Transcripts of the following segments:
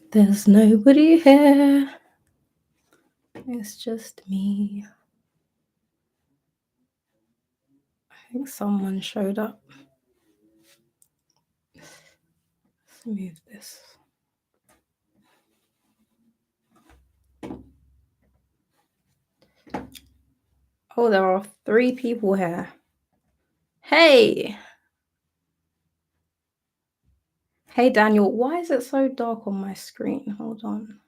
There's nobody here. It's just me. I think someone showed up. Let's move this. Oh, there are 3 people here. Hey! Hey, Daniel. Why is it so dark on my screen? Hold on.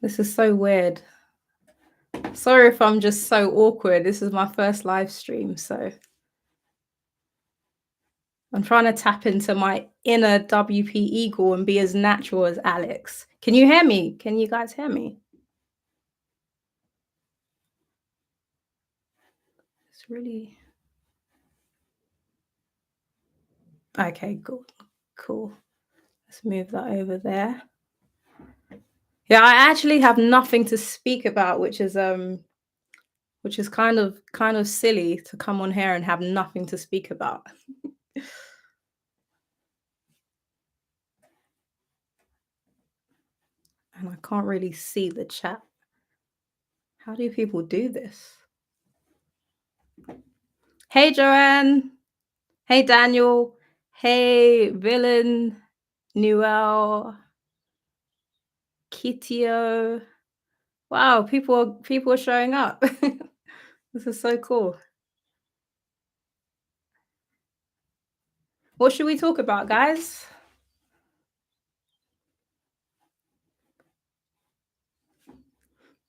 This is so weird. Sorry if I'm just so awkward. This is my first live stream, so I'm trying to tap into my inner WP Eagle and be as natural as Alex. Can you hear me? Can you guys hear me? It's really okay, good. Cool. Let's move that over there. Yeah, I actually have nothing to speak about, which is kind of silly to come on here and have nothing to speak about. And I can't really see the chat. How do people do this? Hey, Joanne. Hey, Daniel. Hey, Villain, Newell, Kitio. Wow, people are showing up. This is so cool. What should we talk about, guys?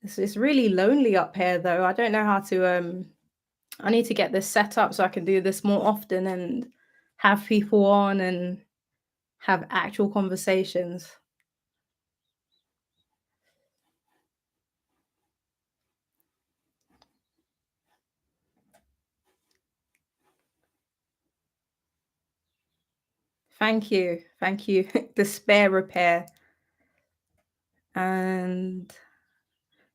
It's really lonely up here, though. I don't know how to. I need to get this set up so I can do this more often and have people on and have actual conversations. Thank you. Thank you. Despair repair. And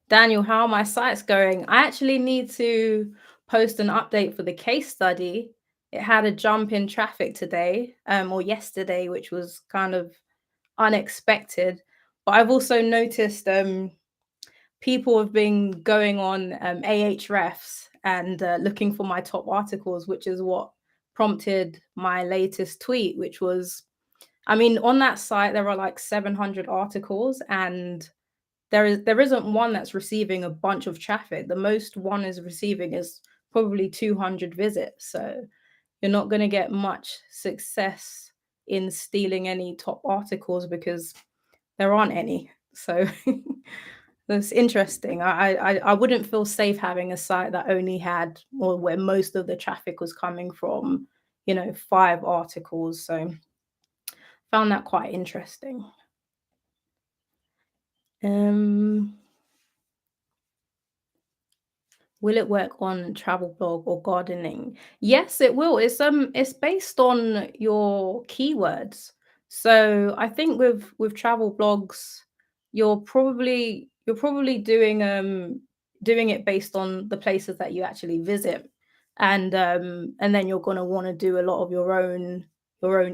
Daniel, how are my sites going? I actually need to post an update for the case study. It had a jump in traffic today, or yesterday, which was kind of unexpected. But I've also noticed people have been going on Ahrefs and looking for my top articles, which is what prompted my latest tweet, which was, I mean, on that site there are like 700 articles, and there isn't one that's receiving a bunch of traffic. The most one is receiving is probably 200 visits. So you're not going to get much success in stealing any top articles because there aren't any. So that's interesting. I wouldn't feel safe having a site that only had, or where most of the traffic was coming from, 5 articles. So found that quite interesting. Um, will it work on travel blog or gardening? Yes, it will. It's based on your keywords. So I think with travel blogs, you're probably doing it based on the places that you actually visit. And then you're gonna want to do a lot of your own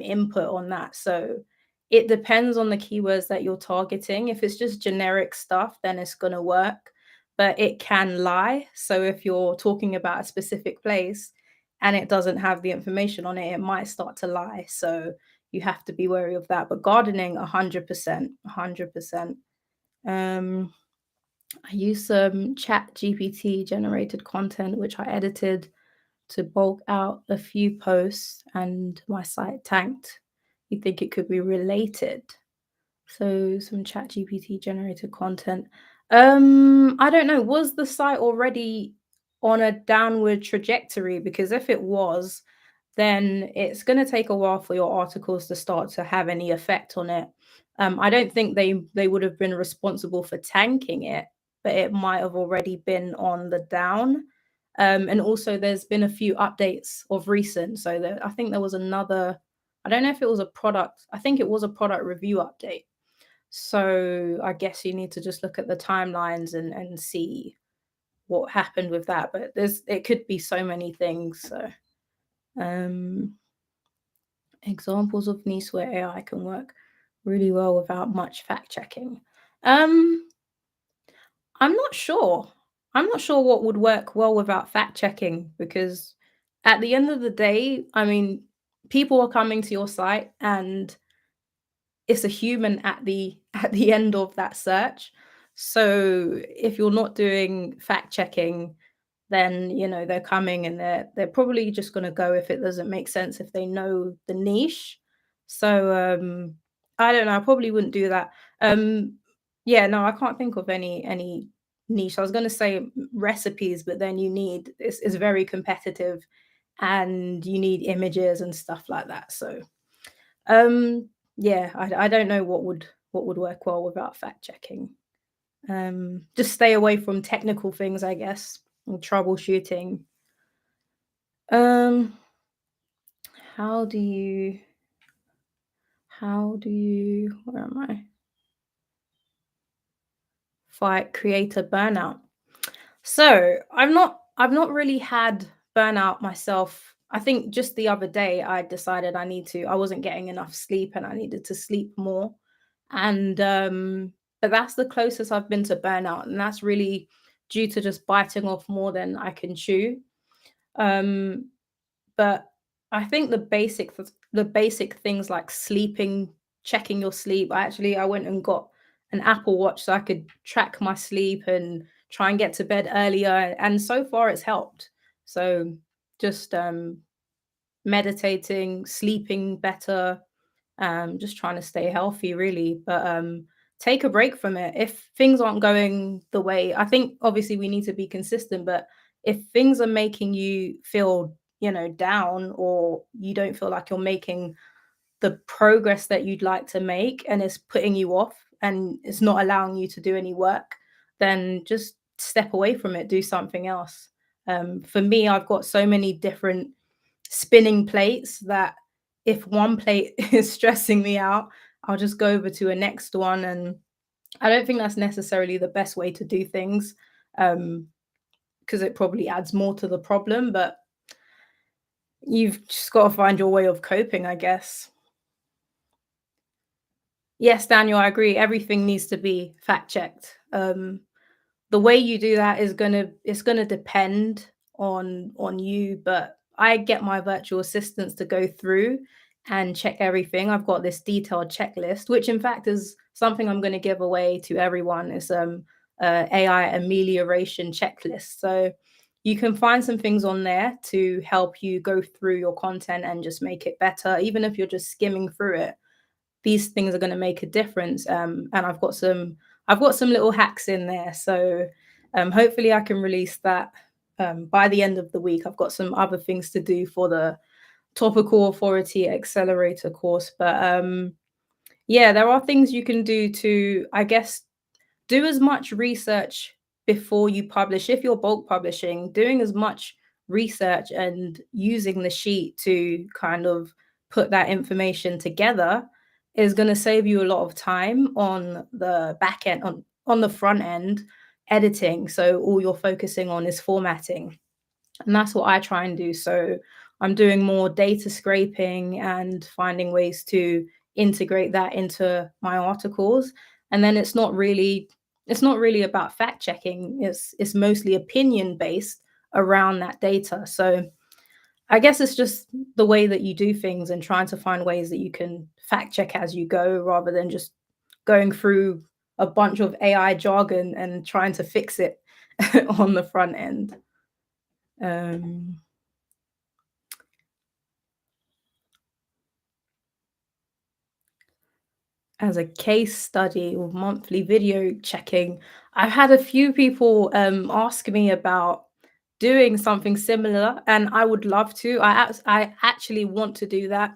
input on that. So it depends on the keywords that you're targeting. If it's just generic stuff, then it's gonna work, but it can lie. So if you're talking about a specific place and it doesn't have the information on it, it might start to lie. So you have to be wary of that. But gardening, 100%, 100%. Um, I use some chat GPT generated content, which I edited to bulk out a few posts, and my site tanked. You think it could be related? So some chat GPT generated content. I don't know. Was the site already on a downward trajectory? Because if it was, then it's going to take a while for your articles to start to have any effect on it. I don't think they would have been responsible for tanking it, but it might have already been on the down. And also, there's been a few updates of recent. So I think there was another. I don't know if it was a product. I think it was a product review update. So I guess you need to just look at the timelines and see what happened with that, but it could be so many things. So um examples of niche where AI can work really well without much fact checking. Um, I'm not sure. I'm not sure what would work well without fact checking because at the end of the day, I mean, people are coming to your site and it's a human at the at the end of that search. So if you're not doing fact checking, then they're coming and they're probably just going to go if it doesn't make sense if they know the niche. So I don't know, I probably wouldn't do that. Yeah, no, I can't think of any niche. I was going to say recipes, but then it's very competitive and you need images and stuff like that. So yeah, I don't know what would work well without fact checking. Just stay away from technical things, I guess, and troubleshooting. Um, how do you where am I? Fight creator burnout. So I've not really had burnout myself. I think just the other day I decided I wasn't getting enough sleep and I needed to sleep more. And but that's the closest I've been to burnout. And that's really due to just biting off more than I can chew. Um, But I think the basic things like sleeping, checking your sleep. I went and got an Apple Watch so I could track my sleep and try and get to bed earlier, and so far it's helped. So just meditating, sleeping better, just trying to stay healthy really, but take a break from it. If things aren't going the way, I think obviously we need to be consistent, but if things are making you feel, down, or you don't feel like you're making the progress that you'd like to make and it's putting you off and it's not allowing you to do any work, then just step away from it, do something else. For me, I've got so many different spinning plates that if one plate is stressing me out, I'll just go over to a next one. And I don't think that's necessarily the best way to do things, because it probably adds more to the problem. But you've just got to find your way of coping, I guess. Yes, Daniel, I agree. Everything needs to be fact checked. The way you do that is gonna depend on you, but I get my virtual assistants to go through and check everything. I've got this detailed checklist, which in fact is something I'm going to give away to everyone. Is AI amelioration checklist. So you can find some things on there to help you go through your content and just make it better, even if you're just skimming through it. These things are going to make a difference. And I've got some little hacks in there. So hopefully I can release that by the end of the week. I've got some other things to do for the Topical Authority Accelerator course. But yeah, there are things you can do to, I guess, do as much research before you publish. If you're bulk publishing, doing as much research and using the sheet to kind of put that information together is going to save you a lot of time on the back end, on the front end editing. So all you're focusing on is formatting. And that's what I try and do. So I'm doing more data scraping and finding ways to integrate that into my articles. And then it's not really about fact checking. It's mostly opinion based around that data. So I guess it's just the way that you do things and trying to find ways that you can fact check as you go rather than just going through a bunch of AI jargon and trying to fix it on the front end. Um, as a case study or monthly video checking, I've had a few people ask me about doing something similar, and I would love to. I actually want to do that.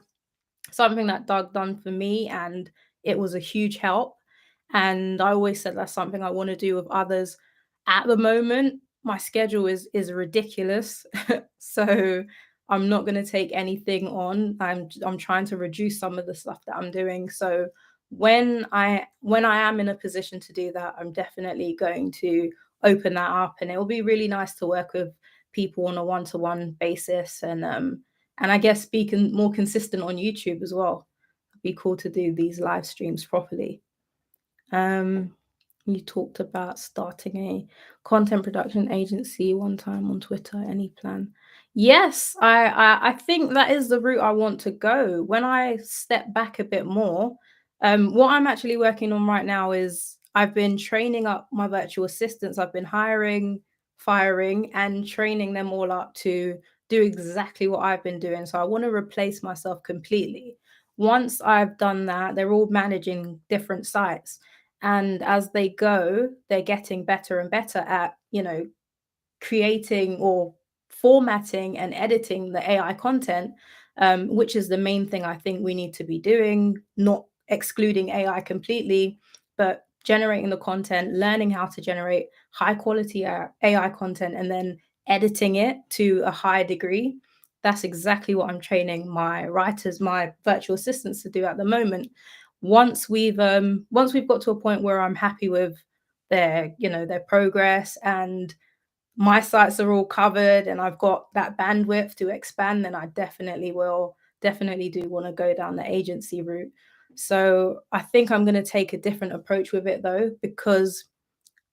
Something that Doug done for me, and it was a huge help. And I always said that's something I want to do with others. At the moment, my schedule is ridiculous, so I'm not going to take anything on. I'm trying to reduce some of the stuff that I'm doing. So when I am in a position to do that, I'm definitely going to open that up, and it will be really nice to work with people on a one-to-one basis, and I guess be more consistent on YouTube as well. It'd be cool to do these live streams properly. Um, you talked about starting a content production agency one time on Twitter. Any plan? Yes, I think that is the route I want to go. When I step back a bit more, what I'm actually working on right now is I've been training up my virtual assistants. I've been hiring, firing, and training them all up to do exactly what I've been doing. So I want to replace myself completely. Once I've done that, they're all managing different sites, and as they go, they're getting better and better at, creating or formatting and editing the AI content, which is the main thing I think we need to be doing, not excluding AI completely, but generating the content, learning how to generate high quality AI content, and then editing it to a high degree. That's exactly what I'm training my writers, my virtual assistants to do at the moment. Once we've got to a point where I'm happy with their progress, and my sites are all covered and I've got that bandwidth to expand, then I definitely do want to go down the agency route. So I think I'm going to take a different approach with it though, because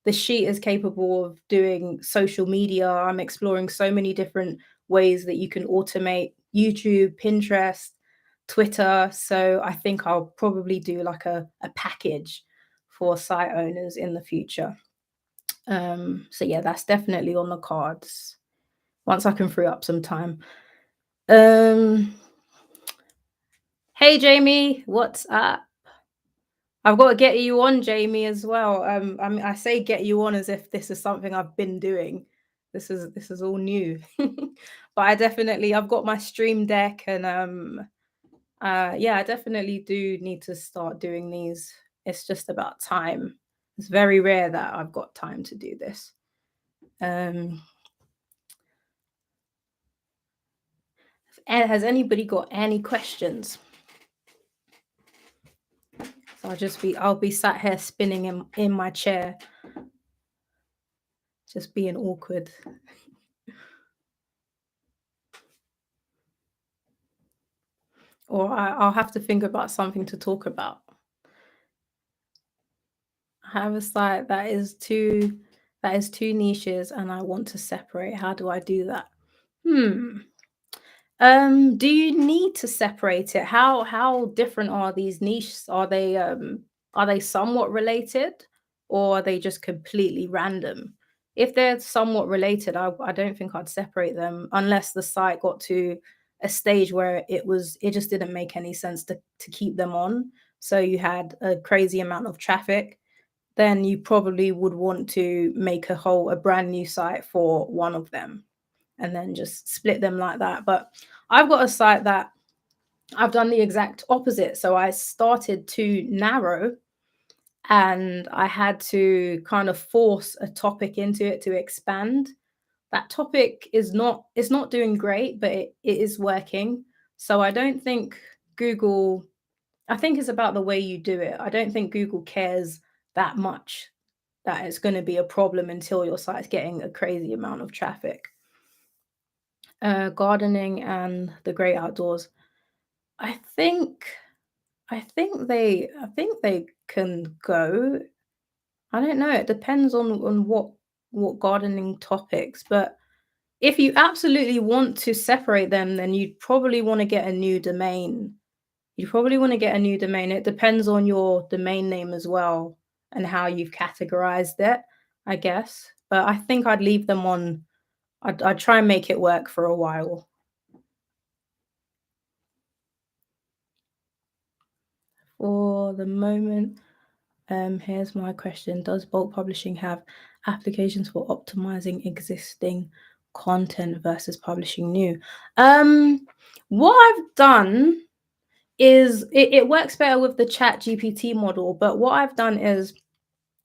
the sheet is capable of doing social media. I'm exploring so many different ways that you can automate YouTube, Pinterest, Twitter. So I think I'll probably do like a package for site owners in the future. So yeah, that's definitely on the cards once I can free up some time. Um, hey Jamie, what's up? I've got to get you on, Jamie, as well. I mean, I say get you on as if this is something I've been doing. This is all new, but I've got my stream deck, and yeah, I definitely do need to start doing these. It's just about time. It's very rare that I've got time to do this. Um, and has anybody got any questions? So I'll be sat here spinning in my chair, just being awkward. Or I'll have to think about something to talk about. I have a site that is two niches and I want to separate. How do I do that? Hmm. Do you need to separate it? How different are these niches? Are they somewhat related, or are they just completely random? If they're somewhat related, I don't think I'd separate them unless the site got to a stage where it just didn't make any sense to keep them on. So you had a crazy amount of traffic, then you probably would want to make a brand new site for one of them and then just split them like that. But I've got a site that I've done the exact opposite. So I started too narrow and I had to kind of force a topic into it to expand. That topic is not it's not doing great, but it is working. So I don't think Google I think it's about the way you do it. I don't think Google cares that much that it's going to be a problem until your site's getting a crazy amount of traffic. Gardening and the great outdoors. I think I think they can go. I don't know. It depends on what gardening topics, but if you absolutely want to separate them, then you'd probably want to get a new domain. You probably want to get a new domain. It depends on your domain name as well and how you've categorized it, I guess. But I think I'd leave them on. I'd try and make it work for a while. For the moment, here's my question. Does bulk publishing have applications for optimizing existing content versus publishing new? What I've done is it works better with the chat GPT model, but what I've done is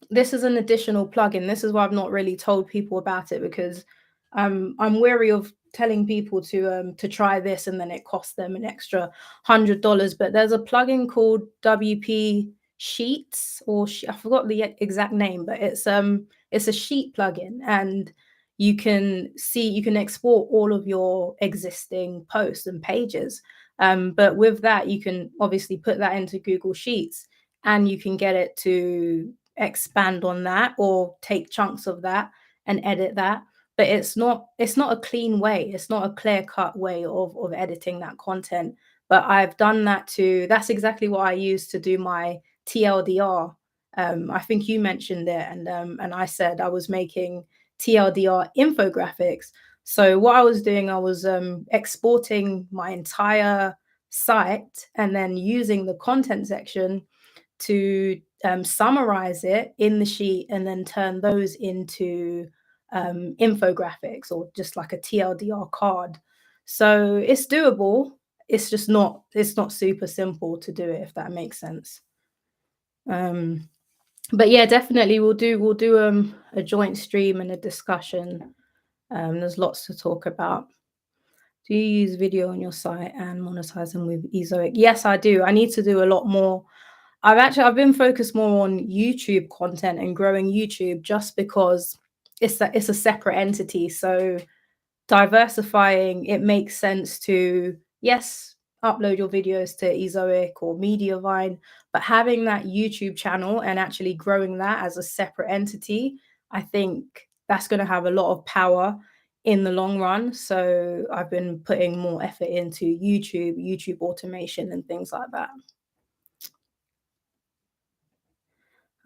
this is an additional plugin. This is why I've not really told people about it, because I'm wary of telling people to try this and then it costs them an extra $100. But there's a plugin called WP Sheets, or I forgot the exact name, but it's a sheet plugin, and you can export all of your existing posts and pages. But with that, you can obviously put that into Google Sheets, and you can get it to expand on that or take chunks of that and edit that. But it's not a clean way. It's not a clear cut way of editing that content. But I've done that too. That's exactly what I use to do my TLDR. I think you mentioned it, and I said I was making TLDR infographics. So what I was doing, I was exporting my entire site and then using the content section to summarize it in the sheet and then turn those into infographics or just like a TLDR card. So it's doable. It's not super simple to do it, if that makes sense. Um, but yeah, definitely we'll do a joint stream and a discussion. There's lots to talk about. Do you use video on your site and monetize them with Ezoic? Yes, I do. I need to do a lot more. I've been focused more on YouTube content and growing YouTube just because it's a separate entity. So diversifying, it makes sense to, yes, upload your videos to Ezoic or Mediavine, but having that YouTube channel and actually growing that as a separate entity, I think that's going to have a lot of power in the long run. So I've been putting more effort into YouTube automation and things like that.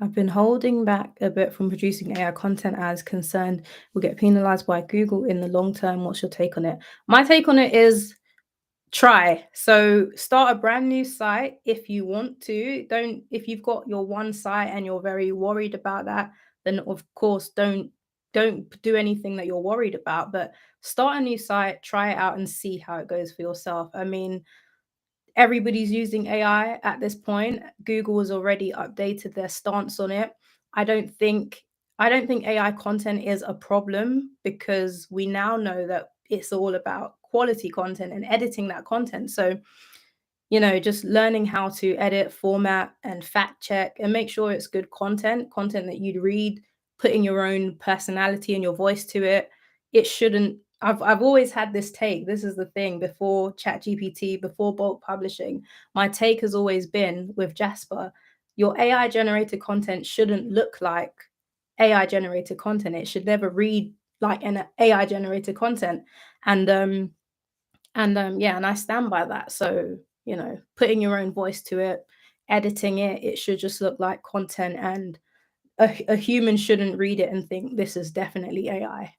I've been holding back a bit from producing AI content as concerned will get penalized by Google in the long term. What's your take on it? My take on it is try. So start a brand new site if you want to. Don't If you've got your one site and you're very worried about that, then of course don't do anything that you're worried about, but start a new site, try it out and see how it goes for yourself. I mean, everybody's using AI at this point. Google has already updated their stance on it. I don't think I don't think AI content is a problem because we now know that it's all about quality content and editing that content. So, just learning how to edit, format, and fact check and make sure it's good content that you'd read, putting your own personality and your voice to it. It shouldn't. I've always had this take. This is the thing before ChatGPT, before bulk publishing. My take has always been with Jasper, your AI generated content shouldn't look like AI generated content. It should never read like an AI generated content. And yeah, and I stand by that. So, putting your own voice to it, editing it, it should just look like content, and a human shouldn't read it and think this is definitely AI.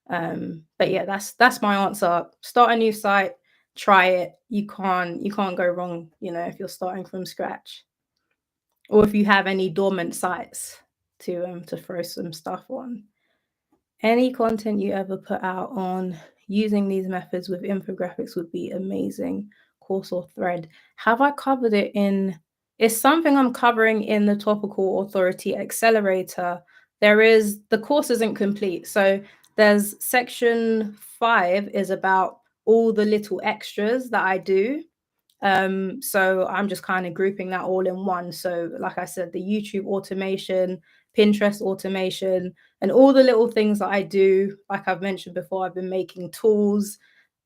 But yeah, that's my answer. Start a new site, try it. You can't go wrong, if you're starting from scratch. Or if you have any dormant sites to throw some stuff on. Any content you ever put out on using these methods with infographics would be amazing. Course or thread. Have I covered it in? It's something I'm covering in the Topical Authority Accelerator. The course isn't complete. So there's section 5 is about all the little extras that I do. So I'm just kind of grouping that all in one. So, like I said, the YouTube automation, Pinterest automation, and all the little things that I do. Like I've mentioned before, I've been making tools.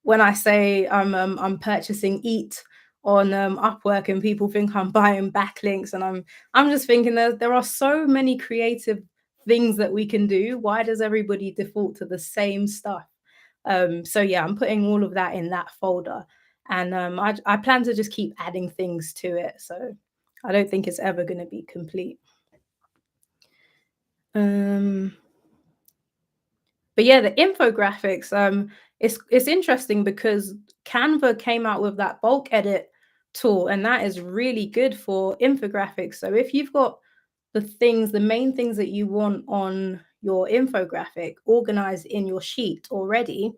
When I say I'm purchasing Eat on Upwork, and people think I'm buying backlinks, and I'm just thinking there are so many creative things that we can do. Why does everybody default to the same stuff? So yeah, I'm putting all of that in that folder. And I plan to just keep adding things to it. So I don't think it's ever going to be complete. Um, but yeah, the infographics, it's interesting because Canva came out with that bulk edit tool, and that is really good for infographics. So if you've got the main things that you want on your infographic organized in your sheet already,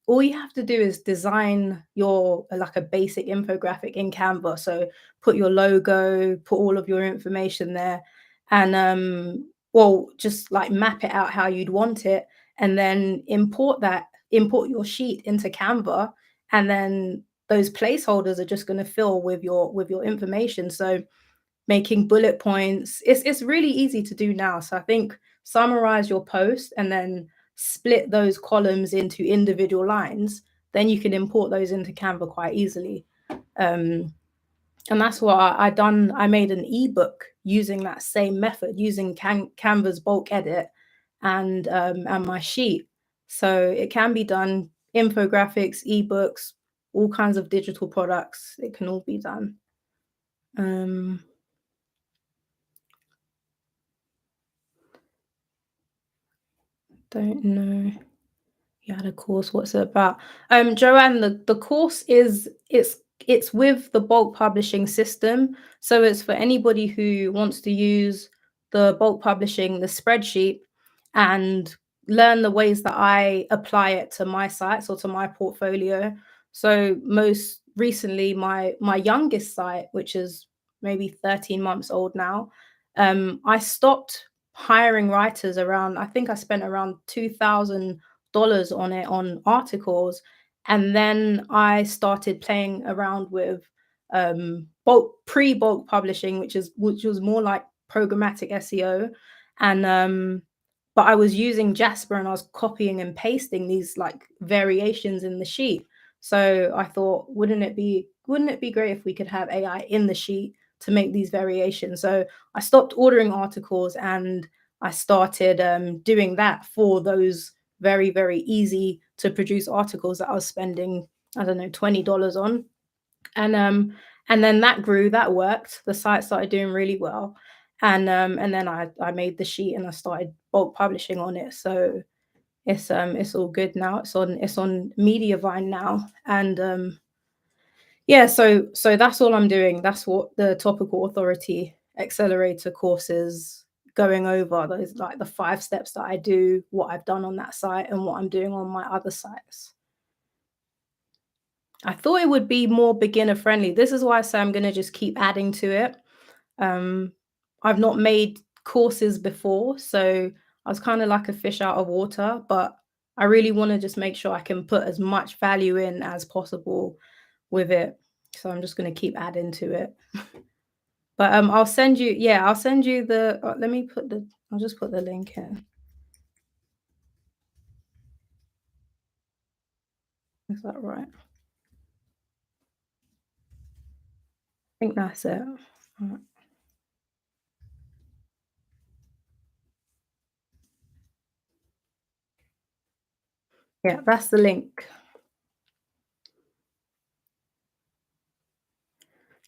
all you have to do is design your like a basic infographic in Canva. So put your logo, put all of your information there, and well, just like map it out how you'd want it, and then import your sheet into Canva, and then those placeholders are just going to fill with your information. So making bullet points, it's really easy to do now. So I think summarize your post and then split those columns into individual lines, then you can import those into Canva quite easily. Um, and that's what I done. I made an ebook using that same method, using Canva's bulk edit and my sheet. So it can be done. Infographics, ebooks, all kinds of digital products. It can all be done. Um, don't know. You had a course. What's it about? Joanne, the course is it's with the bulk publishing system. So it's for anybody who wants to use the bulk publishing, the spreadsheet, and learn the ways that I apply it to my sites or to my portfolio. So most recently, my youngest site, which is maybe 13 months old now, I stopped hiring writers around, I think I spent around $2,000 on it on articles. And then I started playing around with bulk pre-bulk publishing, which was more like programmatic SEO. And but I was using Jasper and I was copying and pasting these like variations in the sheet. So I thought, wouldn't it be great if we could have AI in the sheet to make these variations? So I stopped ordering articles and I started doing that for those very, very easy to produce articles that I was spending, I don't know, $20 on. And and then that grew, that worked. The site started doing really well. And then I made the sheet and I started bulk publishing on it. So it's all good now. It's on Mediavine now. And yeah, so that's all I'm doing. That's what the Topical Authority Accelerator course is going over. Those like the 5 steps that I do, what I've done on that site, and what I'm doing on my other sites. I thought it would be more beginner friendly. This is why I say I'm gonna just keep adding to it. Um, I've not made courses before, so I was kind of like a fish out of water, but I really want to just make sure I can put as much value in as possible with it. So I'm just going to keep adding to it. But I'll send you the let me put the I'll just put the link in. Is that right? I think that's it. Alright. Yeah, that's the link.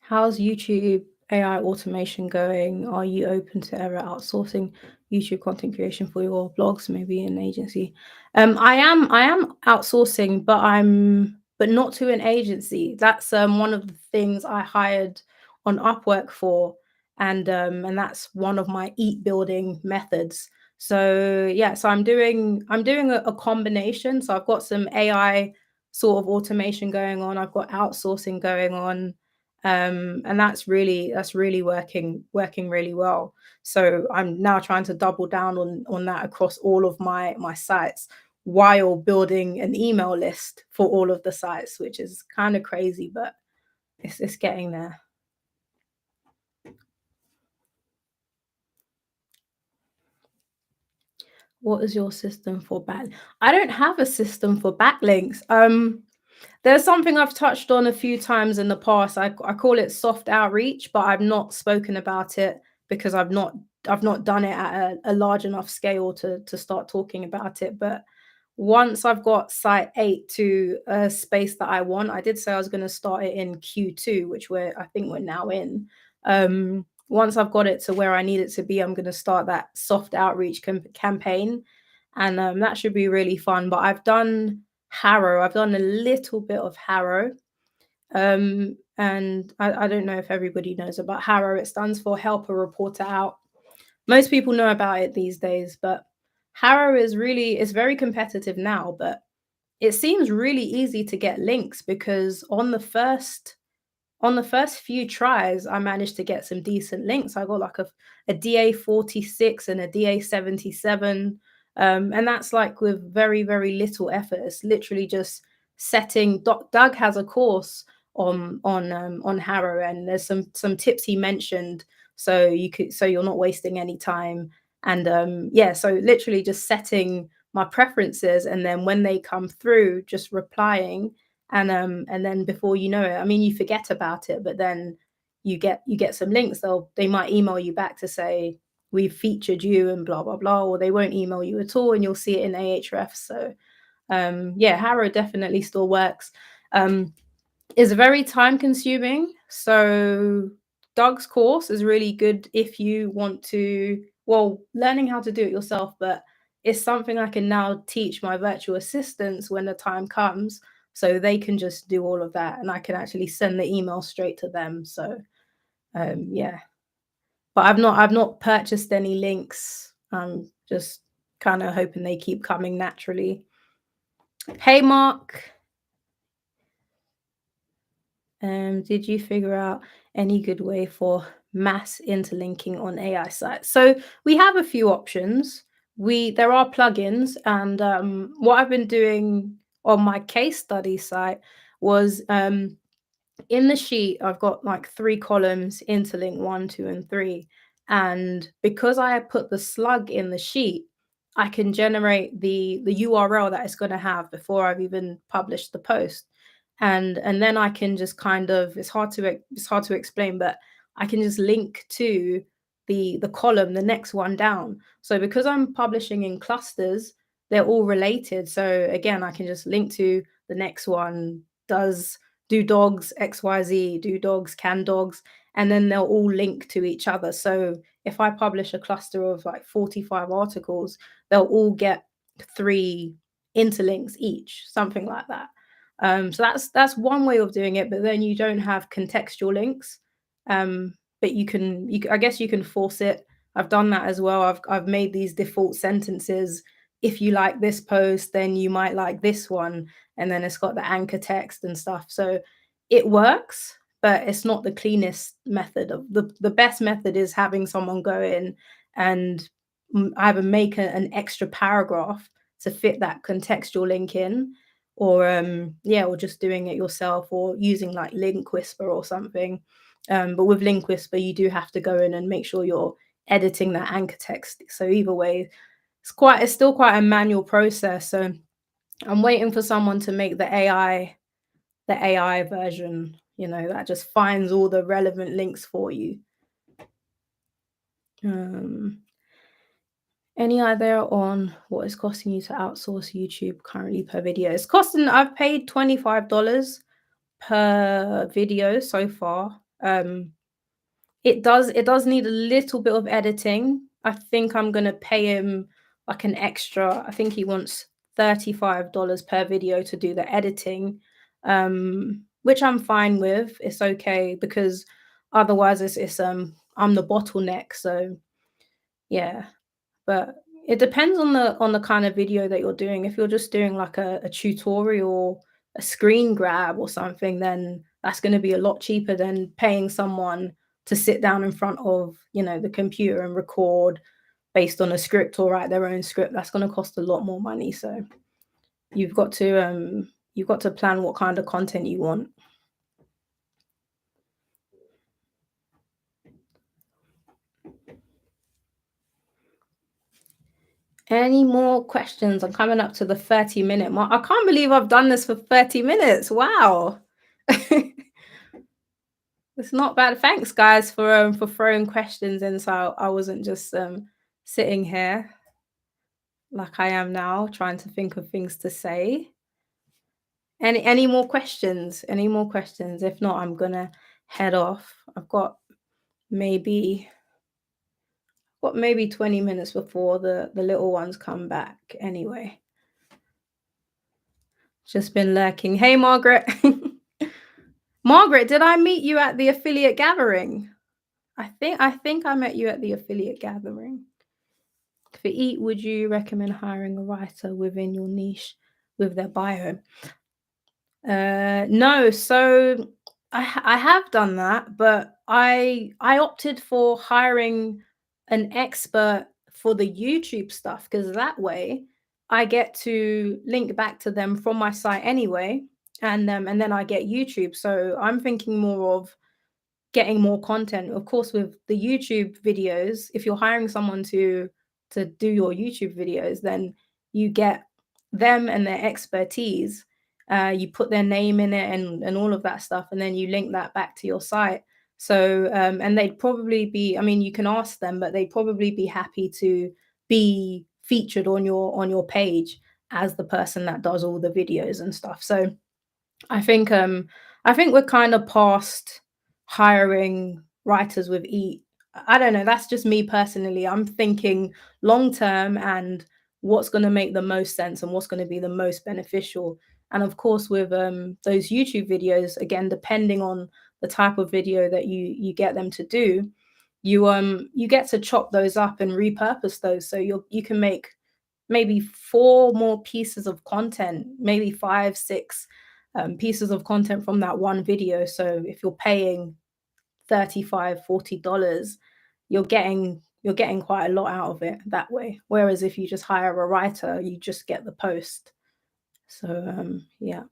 How's YouTube AI automation going? Are you open to ever outsourcing YouTube content creation for your blogs, maybe an agency? I am outsourcing, but not to an agency. That's one of the things I hired on Upwork for, and that's one of my eat building methods. So yeah, so I'm doing a combination. So I've got some AI sort of automation going on. I've got outsourcing going on, and that's really working really well. So I'm now trying to double down on that across all of my sites while building an email list for all of the sites, which is kind of crazy, but it's getting there. What is your system for back? I don't have a system for backlinks. There's something I've touched on a few times in the past. I call it soft outreach, but I've not spoken about it because I've not done it at a large enough scale to start talking about it. But once I've got site 8 to a space that I want, I did say I was going to start it in Q2, which I think we're now in. Once I've got it to where I need it to be, I'm going to start that soft outreach campaign, and that should be really fun. But I've done Harrow. I've done a little bit of Harrow. And I don't know if everybody knows about Harrow. It stands for Help a Reporter Out. Most people know about it these days, but Harrow is very competitive now, but it seems really easy to get links because on the first few tries, I managed to get some decent links. I got like a DA46 and a DA77. And that's like with very, very little effort. It's literally just setting. Doug has a course on Harrow, and there's some tips he mentioned, so you're not wasting any time. And yeah, so literally just setting my preferences, and then when they come through, just replying. And then before you know it, I mean, you forget about it, but then you get some links. They might email you back to say we've featured you and blah blah blah, or they won't email you at all, and you'll see it in Ahrefs. So yeah, Harrow definitely still works. Um, is very time consuming. So Doug's course is really good if you want to, well, learning how to do it yourself, but it's something I can now teach my virtual assistants when the time comes. So they can just do all of that, and I can actually send the email straight to them. So yeah. But I've not purchased any links. I'm just kind of hoping they keep coming naturally. Hey Mark, did you figure out any good way for mass interlinking on AI sites? So we have a few options. There are plugins, and what I've been doing on my case study site was in the sheet, I've got like 3 columns, interlink 1, 2, and 3. And because I put the slug in the sheet, I can generate the URL that it's going to have before I've even published the post. And then I can just kind of, it's hard to explain, but I can just link to the column, the next one down. So because I'm publishing in clusters, they're all related. So again, I can just link to the next one, do dogs XYZ, do dogs, can dogs, and then they'll all link to each other. So if I publish a cluster of like 45 articles, they'll all get 3 interlinks each, something like that. So that's one way of doing it, but then you don't have contextual links. But I guess you can force it. I've done that as well. I've made these default sentences. If you like this post, then you might like this one, and then it's got the anchor text and stuff. So it works, but it's not the cleanest method. Of the best method is having someone go in and either make an extra paragraph to fit that contextual link in, or yeah, or just doing it yourself, or using like Link Whisper or something. But with Link Whisper, you do have to go in and make sure you're editing that anchor text. So either way, it's still quite a manual process. So I'm waiting for someone to make the AI version, that just finds all the relevant links for you. Um, any idea on what is costing you to outsource YouTube currently per video? I've paid $25 per video so far. It does need a little bit of editing. I think I'm gonna pay him like an extra. I think he wants $35 per video to do the editing, which I'm fine with. It's okay because otherwise it's I'm the bottleneck. So yeah, but it depends on the kind of video that you're doing. If you're just doing like a tutorial, a screen grab or something, then that's going to be a lot cheaper than paying someone to sit down in front of, the computer and record based on a script or write their own script. That's going to cost a lot more money. So you've got to plan what kind of content you want. Any more questions? I'm coming up to the 30-minute mark. I can't believe I've done this for 30 minutes. Wow. It's not bad. Thanks, guys, for throwing questions in, so I wasn't just sitting here like I am now, trying to think of things to say. Any more questions? Any more questions? If not, I'm gonna head off. Maybe maybe 20 minutes before the little ones come back. Anyway, just been lurking. Hey, Margaret. Margaret, did I meet you at the affiliate gathering? I think I met you at the affiliate gathering. For Eat, would you recommend hiring a writer within your niche with their bio? No. So I have done that, but I opted for hiring an expert for the YouTube stuff, because that way I get to link back to them from my site anyway, and then I get YouTube. So I'm thinking more of getting more content. Of course, with the YouTube videos, if you're hiring someone to to do your YouTube videos, then you get them and their expertise. You put their name in it and all of that stuff, and then you link that back to your site. So and they'd probably be, I mean, you can ask them, but they'd probably be happy to be featured on your page as the person that does all the videos and stuff. So I think I think we're kind of past hiring writers with I don't know, that's just me personally. I'm thinking long term and what's going to make the most sense and what's going to be the most beneficial. And of course with those YouTube videos, again, depending on the type of video that you get them to do, you get to chop those up and repurpose those, so you can make maybe 4 more pieces of content, maybe 5, 6 pieces of content from that one video. So if you're paying 35, $40, you're getting quite a lot out of it that way. Whereas if you just hire a writer, you just get the post. So yeah.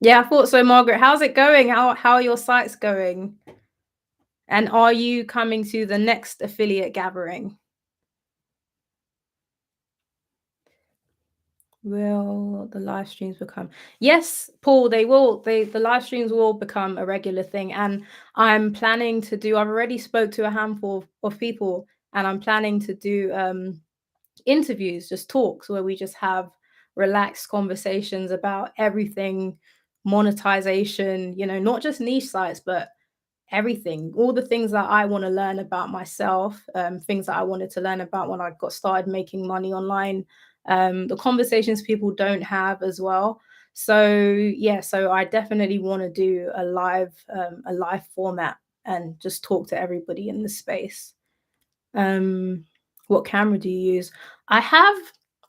Yeah, I thought so, Margaret. How's it going? How are your sites going? And are you coming to the next affiliate gathering? Will the live streams become? Yes, Paul, they will. The live streams will become a regular thing. And I'm planning to do, I've already spoke to a handful of people, and I'm planning to do interviews, just talks where we just have relaxed conversations about everything, monetization, not just niche sites, but everything, all the things that I want to learn about myself, things that I wanted to learn about when I got started making money online, the conversations people don't have as well. So yeah, so I definitely want to do a live format and just talk to everybody in the space. Um, what camera do you use? I have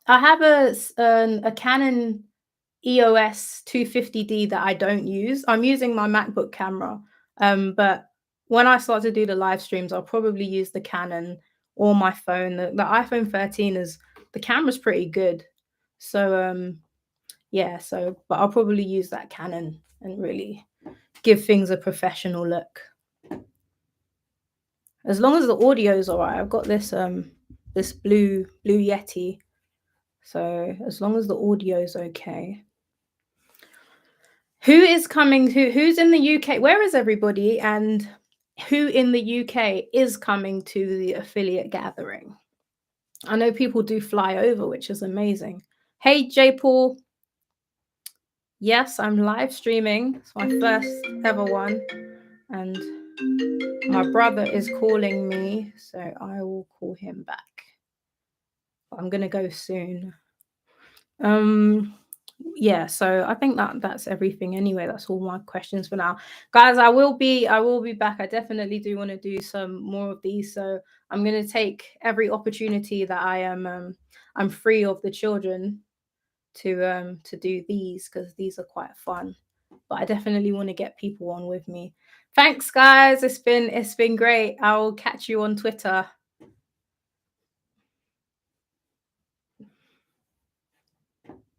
a Canon EOS 250D that I don't use. I'm using my MacBook camera. But when I start to do the live streams, I'll probably use the Canon or my phone. The iPhone 13 is the camera's pretty good. So yeah, so but I'll probably use that Canon and really give things a professional look. As long as the audio is all right. I've got this blue Yeti. So as long as the audio is okay. Who's in the UK? Where is everybody? And who in the UK is coming to the affiliate gathering? I know people do fly over, which is amazing. Hey, J Paul. Yes, I'm live streaming. It's my first ever one. And my brother is calling me, so I will call him back. I'm going to go soon. Yeah, so I think that's everything anyway. That's all my questions for now, guys. I will be back. I definitely do want to do some more of these, so I'm going to take every opportunity that I'm free of the children to do these, because these are quite fun. But I definitely want to get people on with me. Thanks, guys. It's been great. I'll catch you on Twitter.